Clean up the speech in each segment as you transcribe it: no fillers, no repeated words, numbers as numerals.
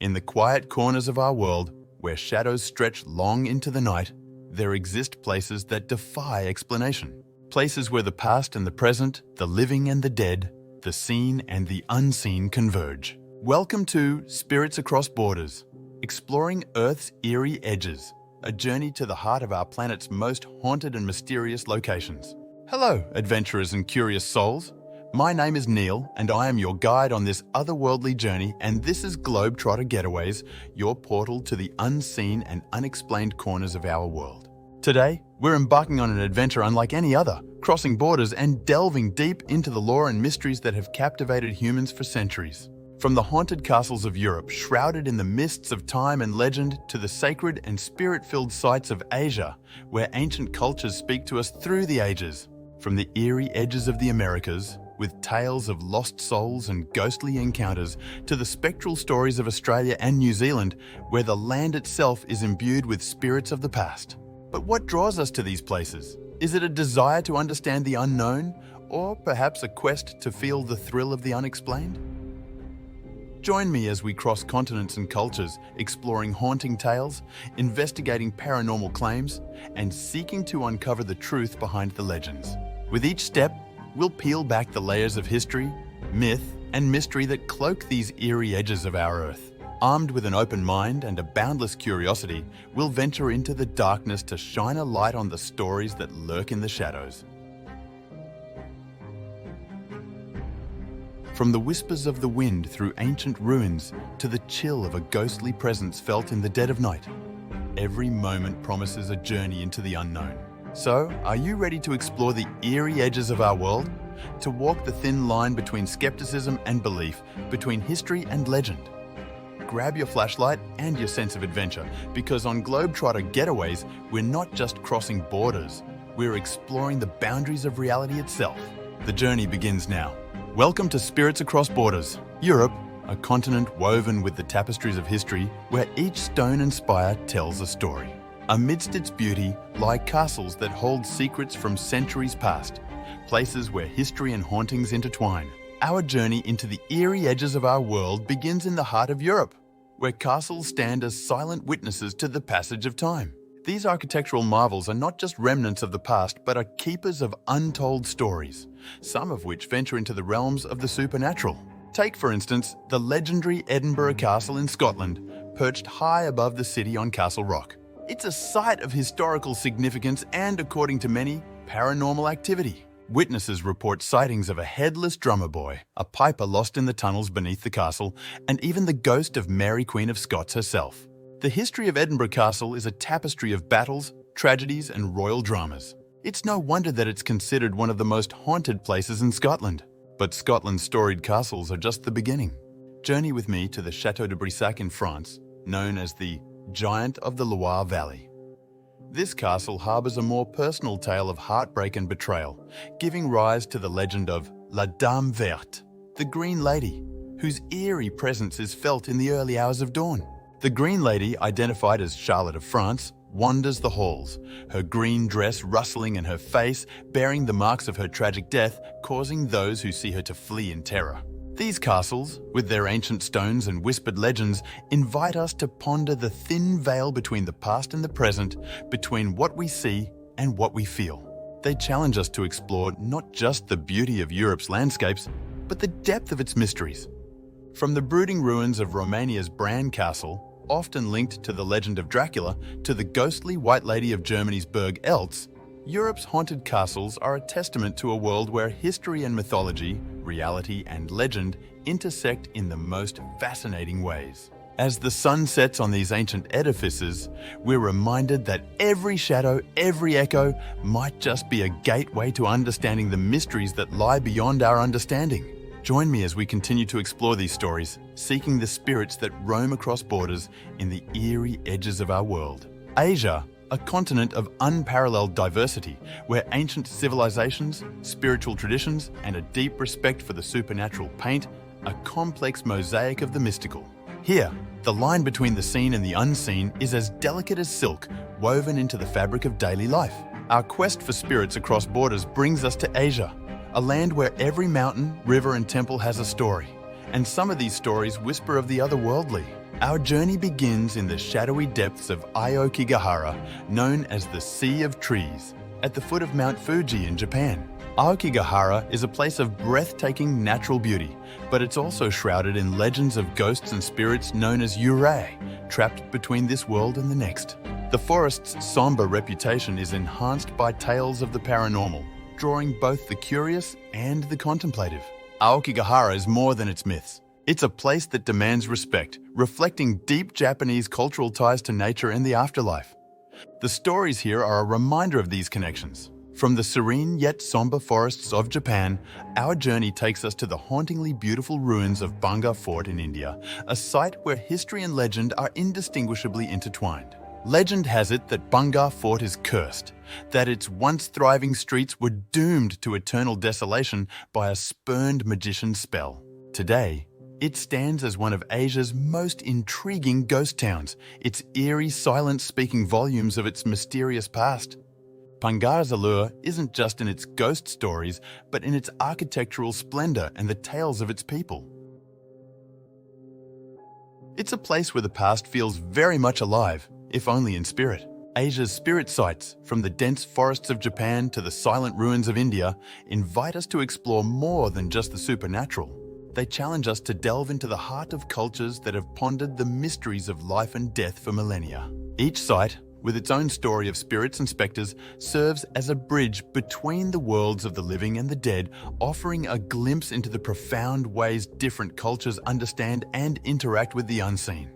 In the quiet corners of our world, where shadows stretch long into the night, there exist places that defy explanation. Places where the past and the present, the living and the dead, the seen and the unseen converge. Welcome to Spirits Across Borders, exploring Earth's eerie edges, a journey to the heart of our planet's most haunted and mysterious locations. Hello, adventurers and curious souls. My name is Neil, and I am your guide on this otherworldly journey, and this is Globetrotter Getaways, your portal to the unseen and unexplained corners of our world. Today, we're embarking on an adventure unlike any other, crossing borders and delving deep into the lore and mysteries that have captivated humans for centuries. From the haunted castles of Europe, shrouded in the mists of time and legend, to the sacred and spirit-filled sites of Asia, where ancient cultures speak to us through the ages. From the eerie edges of the Americas, with tales of lost souls and ghostly encounters, to the spectral stories of Australia and New Zealand, where the land itself is imbued with spirits of the past. But what draws us to these places? Is it a desire to understand the unknown, or perhaps a quest to feel the thrill of the unexplained? Join me as we cross continents and cultures, exploring haunting tales, investigating paranormal claims, and seeking to uncover the truth behind the legends. With each step, we'll peel back the layers of history, myth, and mystery that cloak these eerie edges of our Earth. Armed with an open mind and a boundless curiosity, we'll venture into the darkness to shine a light on the stories that lurk in the shadows. From the whispers of the wind through ancient ruins to the chill of a ghostly presence felt in the dead of night, every moment promises a journey into the unknown. So, are you ready to explore the eerie edges of our world? To walk the thin line between skepticism and belief, between history and legend? Grab your flashlight and your sense of adventure, because on Globetrotter Getaways, we're not just crossing borders, we're exploring the boundaries of reality itself. The journey begins now. Welcome to Spirits Across Borders, Europe, a continent woven with the tapestries of history, where each stone and spire tells a story. Amidst its beauty lie castles that hold secrets from centuries past, places where history and hauntings intertwine. Our journey into the eerie edges of our world begins in the heart of Europe, where castles stand as silent witnesses to the passage of time. These architectural marvels are not just remnants of the past, but are keepers of untold stories, some of which venture into the realms of the supernatural. Take, for instance, the legendary Edinburgh Castle in Scotland, perched high above the city on Castle Rock. It's a site of historical significance and, according to many, paranormal activity. Witnesses report sightings of a headless drummer boy, a piper lost in the tunnels beneath the castle, and even the ghost of Mary Queen of Scots herself. The history of Edinburgh Castle is a tapestry of battles, tragedies, and royal dramas. It's no wonder that it's considered one of the most haunted places in Scotland. But Scotland's storied castles are just the beginning. Journey with me to the Château de Brissac in France, known as the Giant of the Loire Valley. This castle harbours a more personal tale of heartbreak and betrayal, giving rise to the legend of La Dame Verte, the Green Lady, whose eerie presence is felt in the early hours of dawn. The Green Lady, identified as Charlotte of France, wanders the halls, her green dress rustling and her face bearing the marks of her tragic death, causing those who see her to flee in terror. These castles, with their ancient stones and whispered legends, invite us to ponder the thin veil between the past and the present, between what we see and what we feel. They challenge us to explore not just the beauty of Europe's landscapes, but the depth of its mysteries. From the brooding ruins of Romania's Bran Castle, often linked to the legend of Dracula, to the ghostly White Lady of Germany's Burg Eltz, Europe's haunted castles are a testament to a world where history and mythology, reality and legend intersect in the most fascinating ways. As the sun sets on these ancient edifices, we're reminded that every shadow, every echo might just be a gateway to understanding the mysteries that lie beyond our understanding. Join me as we continue to explore these stories, seeking the spirits that roam across borders in the eerie edges of our world. Asia, a continent of unparalleled diversity, where ancient civilizations, spiritual traditions, and a deep respect for the supernatural paint a complex mosaic of the mystical. Here, the line between the seen and the unseen is as delicate as silk, woven into the fabric of daily life. Our quest for spirits across borders brings us to Asia, a land where every mountain, river, and temple has a story, and some of these stories whisper of the otherworldly. Our journey begins in the shadowy depths of Aokigahara, known as the Sea of Trees, at the foot of Mount Fuji in Japan. Aokigahara is a place of breathtaking natural beauty, but it's also shrouded in legends of ghosts and spirits known as yurei, trapped between this world and the next. The forest's somber reputation is enhanced by tales of the paranormal, drawing both the curious and the contemplative. Aokigahara is more than its myths. It's a place that demands respect, reflecting deep Japanese cultural ties to nature and the afterlife. The stories here are a reminder of these connections. From the serene yet somber forests of Japan, our journey takes us to the hauntingly beautiful ruins of Banga Fort in India, a site where history and legend are indistinguishably intertwined. Legend has it that Banga Fort is cursed, that its once thriving streets were doomed to eternal desolation by a spurned magician's spell. Today, it stands as one of Asia's most intriguing ghost towns, its eerie silence speaking volumes of its mysterious past. Banga's allure isn't just in its ghost stories, but in its architectural splendor and the tales of its people. It's a place where the past feels very much alive, if only in spirit. Asia's spirit sites, from the dense forests of Japan to the silent ruins of India, invite us to explore more than just the supernatural. They challenge us to delve into the heart of cultures that have pondered the mysteries of life and death for millennia. Each site, with its own story of spirits and specters, serves as a bridge between the worlds of the living and the dead, offering a glimpse into the profound ways different cultures understand and interact with the unseen.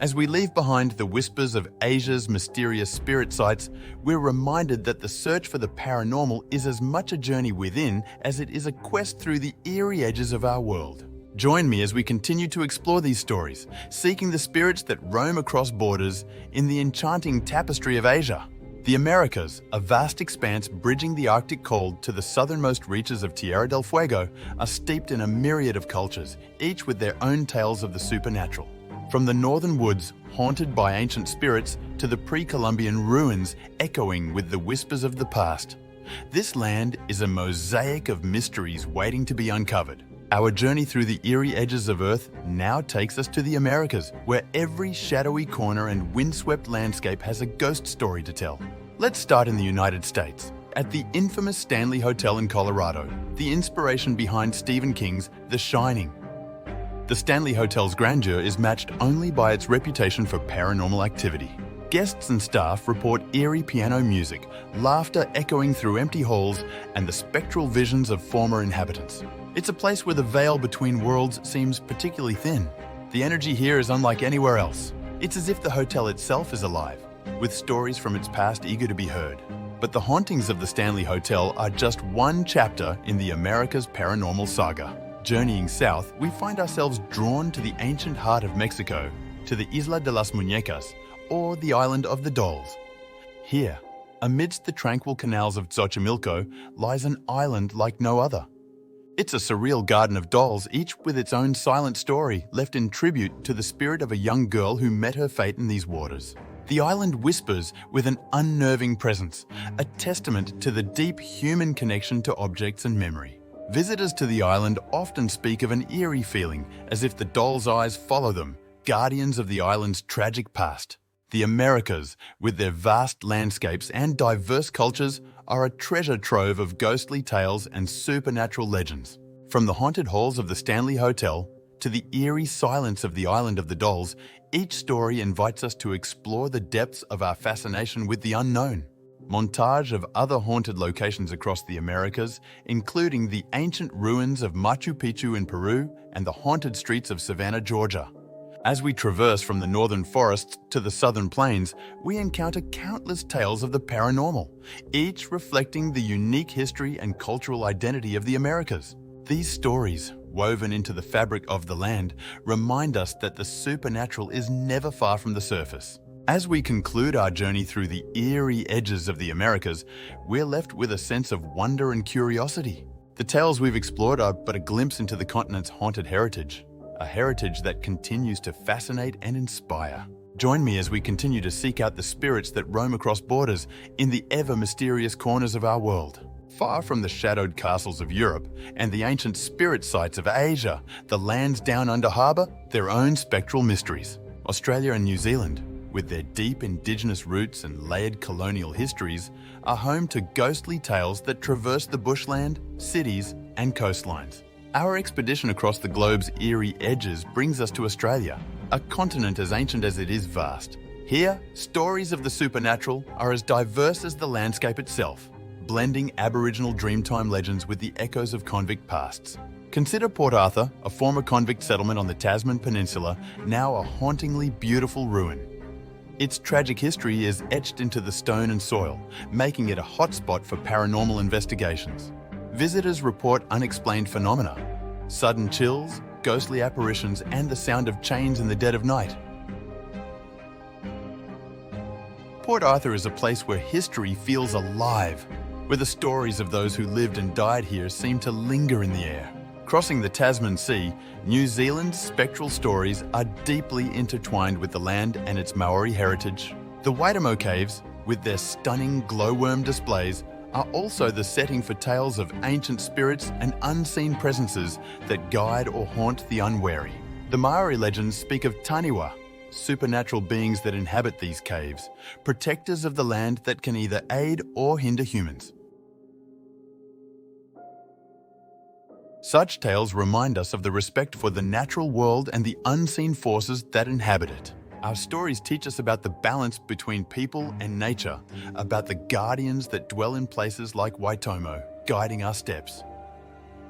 As we leave behind the whispers of Asia's mysterious spirit sites, we're reminded that the search for the paranormal is as much a journey within as it is a quest through the eerie edges of our world. Join me as we continue to explore these stories, seeking the spirits that roam across borders in the enchanting tapestry of Asia. The Americas, a vast expanse bridging the Arctic cold to the southernmost reaches of Tierra del Fuego, are steeped in a myriad of cultures, each with their own tales of the supernatural. From the northern woods, haunted by ancient spirits, to the pre-Columbian ruins echoing with the whispers of the past. This land is a mosaic of mysteries waiting to be uncovered. Our journey through the eerie edges of Earth now takes us to the Americas, where every shadowy corner and windswept landscape has a ghost story to tell. Let's start in the United States. At the infamous Stanley Hotel in Colorado, the inspiration behind Stephen King's The Shining. The Stanley Hotel's grandeur is matched only by its reputation for paranormal activity. Guests and staff report eerie piano music, laughter echoing through empty halls, and the spectral visions of former inhabitants. It's a place where the veil between worlds seems particularly thin. The energy here is unlike anywhere else. It's as if the hotel itself is alive, with stories from its past eager to be heard. But the hauntings of the Stanley Hotel are just one chapter in the Americas paranormal saga. Journeying south, we find ourselves drawn to the ancient heart of Mexico, to the Isla de las Muñecas, or the Island of the Dolls. Here, amidst the tranquil canals of Xochimilco, lies an island like no other. It's a surreal garden of dolls, each with its own silent story, left in tribute to the spirit of a young girl who met her fate in these waters. The island whispers with an unnerving presence, a testament to the deep human connection to objects and memory. Visitors to the island often speak of an eerie feeling, as if the dolls' eyes follow them, guardians of the island's tragic past. The Americas, with their vast landscapes and diverse cultures, are a treasure trove of ghostly tales and supernatural legends. From the haunted halls of the Stanley Hotel to the eerie silence of the Island of the Dolls, each story invites us to explore the depths of our fascination with the unknown. Montage of other haunted locations across the Americas, including the ancient ruins of Machu Picchu in Peru and the haunted streets of Savannah, Georgia. As we traverse from the northern forests to the southern plains, we encounter countless tales of the paranormal, each reflecting the unique history and cultural identity of the Americas. These stories, woven into the fabric of the land, remind us that the supernatural is never far from the surface. As we conclude our journey through the eerie edges of the Americas, we're left with a sense of wonder and curiosity. The tales we've explored are but a glimpse into the continent's haunted heritage, a heritage that continues to fascinate and inspire. Join me as we continue to seek out the spirits that roam across borders in the ever-mysterious corners of our world. Far from the shadowed castles of Europe and the ancient spirit sites of Asia, the lands down under harbour their own spectral mysteries. Australia and New Zealand, with their deep indigenous roots and layered colonial histories, are home to ghostly tales that traverse the bushland, cities, and coastlines. Our expedition across the globe's eerie edges brings us to Australia, a continent as ancient as it is vast. Here, stories of the supernatural are as diverse as the landscape itself, blending Aboriginal Dreamtime legends with the echoes of convict pasts. Consider Port Arthur, a former convict settlement on the Tasman Peninsula, now a hauntingly beautiful ruin. Its tragic history is etched into the stone and soil, making it a hotspot for paranormal investigations. Visitors report unexplained phenomena, sudden chills, ghostly apparitions, and the sound of chains in the dead of night. Port Arthur is a place where history feels alive, where the stories of those who lived and died here seem to linger in the air. Crossing the Tasman Sea, New Zealand's spectral stories are deeply intertwined with the land and its Maori heritage. The Waitomo Caves, with their stunning glowworm displays, are also the setting for tales of ancient spirits and unseen presences that guide or haunt the unwary. The Maori legends speak of taniwa, supernatural beings that inhabit these caves, protectors of the land that can either aid or hinder humans. Such tales remind us of the respect for the natural world and the unseen forces that inhabit it. Our stories teach us about the balance between people and nature, about the guardians that dwell in places like Waitomo, guiding our steps.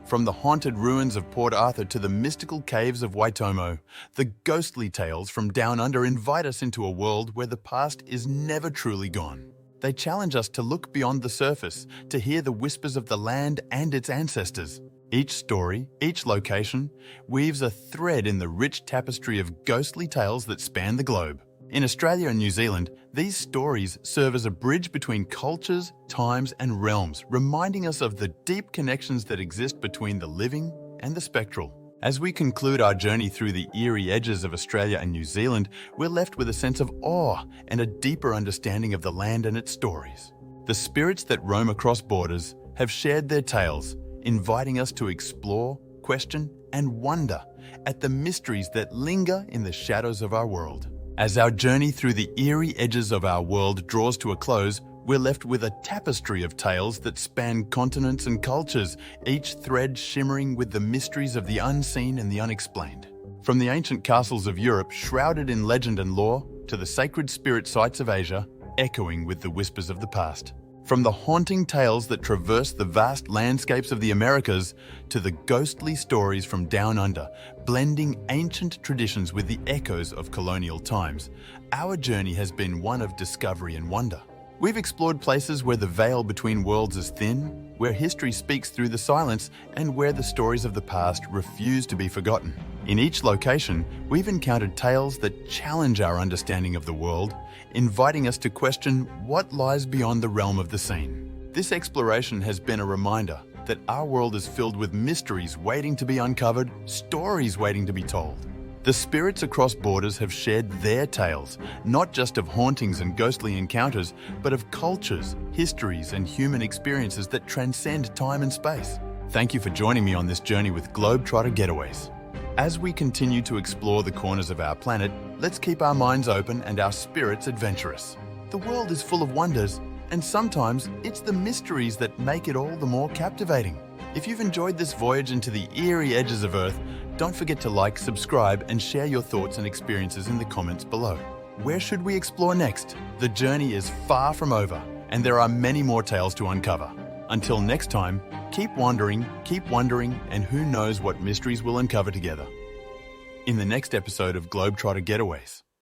From the haunted ruins of Port Arthur to the mystical caves of Waitomo, the ghostly tales from down under invite us into a world where the past is never truly gone. They challenge us to look beyond the surface, to hear the whispers of the land and its ancestors. Each story, each location, weaves a thread in the rich tapestry of ghostly tales that span the globe. In Australia and New Zealand, these stories serve as a bridge between cultures, times, and realms, reminding us of the deep connections that exist between the living and the spectral. As we conclude our journey through the eerie edges of Australia and New Zealand, we're left with a sense of awe and a deeper understanding of the land and its stories. The spirits that roam across borders have shared their tales, inviting us to explore, question, and wonder at the mysteries that linger in the shadows of our world. As our journey through the eerie edges of our world draws to a close, we're left with a tapestry of tales that span continents and cultures, each thread shimmering with the mysteries of the unseen and the unexplained. From the ancient castles of Europe, shrouded in legend and lore, to the sacred spirit sites of Asia, echoing with the whispers of the past. From the haunting tales that traverse the vast landscapes of the Americas to the ghostly stories from down under, blending ancient traditions with the echoes of colonial times, our journey has been one of discovery and wonder. We've explored places where the veil between worlds is thin, where history speaks through the silence, and where the stories of the past refuse to be forgotten. In each location, we've encountered tales that challenge our understanding of the world, inviting us to question what lies beyond the realm of the seen. This exploration has been a reminder that our world is filled with mysteries waiting to be uncovered, stories waiting to be told. The spirits across borders have shared their tales, not just of hauntings and ghostly encounters, but of cultures, histories, and human experiences that transcend time and space. Thank you for joining me on this journey with Globetrotter Getaways. As we continue to explore the corners of our planet, let's keep our minds open and our spirits adventurous. The world is full of wonders, and sometimes it's the mysteries that make it all the more captivating. If you've enjoyed this voyage into the eerie edges of Earth, don't forget to like, subscribe, and share your thoughts and experiences in the comments below. Where should we explore next? The journey is far from over, and there are many more tales to uncover. Until next time, keep wondering, and who knows what mysteries we'll uncover together. In the next episode of Globetrotter Getaways.